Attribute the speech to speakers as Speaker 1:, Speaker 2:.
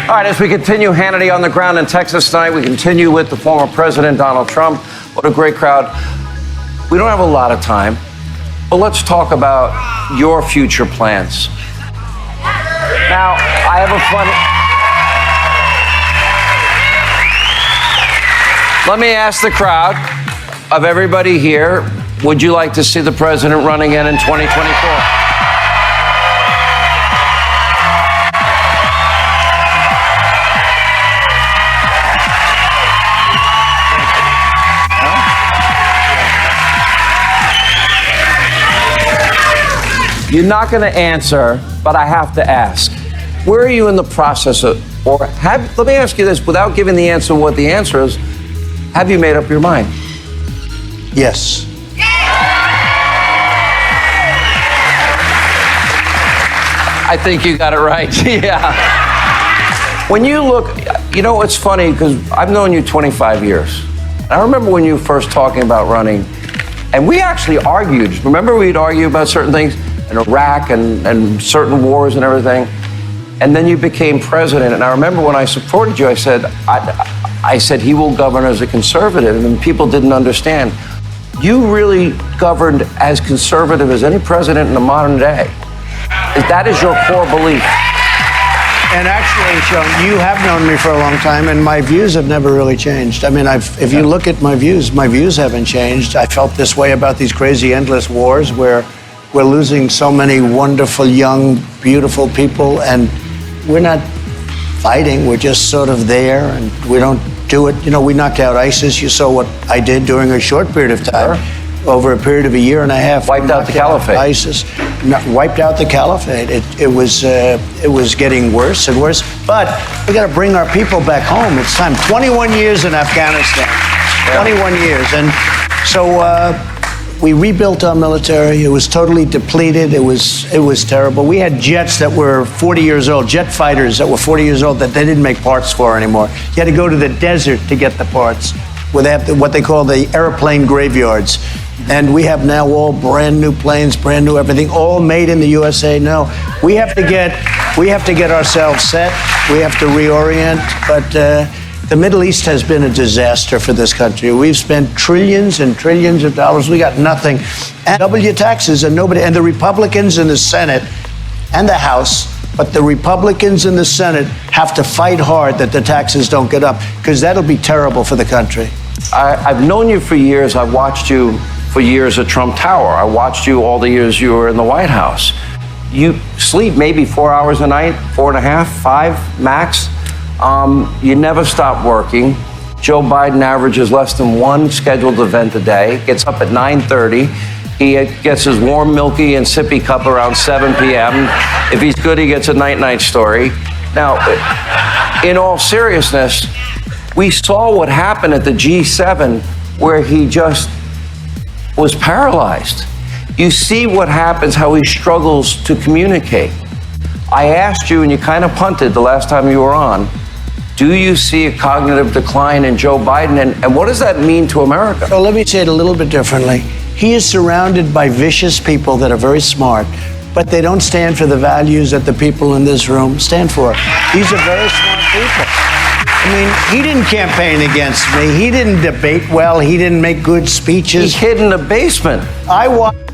Speaker 1: All right, as we continue Hannity on the ground in Texas tonight, we continue with the former President Donald Trump. What a great crowd. We don't have a lot of time, but let's talk about your future plans. Now, I have a funny... Let me ask the crowd of everybody here, would you like to see the president run again in 2024? You're not going to answer, but I have to ask. Where are you in the process of, let me ask you this, without giving the answer what the answer is, have you made up your mind?
Speaker 2: Yes.
Speaker 1: I think you got it right, yeah. When you look, you know, it's funny, because I've known you 25 years. I remember when you were first talking about running, and we actually argued. Remember we'd argue about certain things? In Iraq and certain wars and everything, and then you became president. And I remember when I supported you, I said he will govern as a conservative, and people didn't understand. You really governed as conservative as any president in the modern day. That is your core belief.
Speaker 2: And actually, Sean, you have known me for a long time, and my views have never really changed. I mean, if you look at my views haven't changed. I felt this way about these crazy, endless wars where we're losing so many wonderful, young, beautiful people, and we're not fighting. We're just sort of there, and we don't do it. You know, we knocked out ISIS. You saw what I did during a short period of time. Sure. Over a period of a year and a half.
Speaker 1: Wiped out the caliphate.
Speaker 2: ISIS wiped out the caliphate. It was getting worse and worse. But we got to bring our people back home. It's time. 21 years in Afghanistan. Yeah. 21 years. And so... we rebuilt our military. It was totally depleted. It was terrible. We had jets that were 40 years old, jet fighters that were 40 years old that they didn't make parts for anymore. You had to go to the desert to get the parts, where they have what they call the airplane graveyards. And we have now all brand new planes, brand new everything, all made in the USA. No, we have to get ourselves set. We have to reorient. But the Middle East has been a disaster for this country. We've spent trillions and trillions of dollars. We got nothing. And double your taxes, and the Republicans in the Senate and the House, but the Republicans in the Senate have to fight hard that the taxes don't get up, because that'll be terrible for the country.
Speaker 1: I've known you for years. I've watched you for years at Trump Tower. I watched you all the years you were in the White House. You sleep maybe 4 hours a night, 4.5, 5 max. You never stop working. Joe Biden averages less than one scheduled event a day, gets up at 9:30. He gets his warm, milky, and sippy cup around 7 p.m. If he's good, he gets a night-night story. Now, in all seriousness, we saw what happened at the G7 where he just was paralyzed. You see what happens, how he struggles to communicate. I asked you, and you kind of punted the last time you were on, do you see a cognitive decline in Joe Biden, and what does that mean to America?
Speaker 2: So let me say it a little bit differently. He is surrounded by vicious people that are very smart, but they don't stand for the values that the people in this room stand for. These are very smart people. I mean, he didn't campaign against me. He didn't debate well. He didn't make good speeches.
Speaker 1: He hid in the basement.
Speaker 2: I watched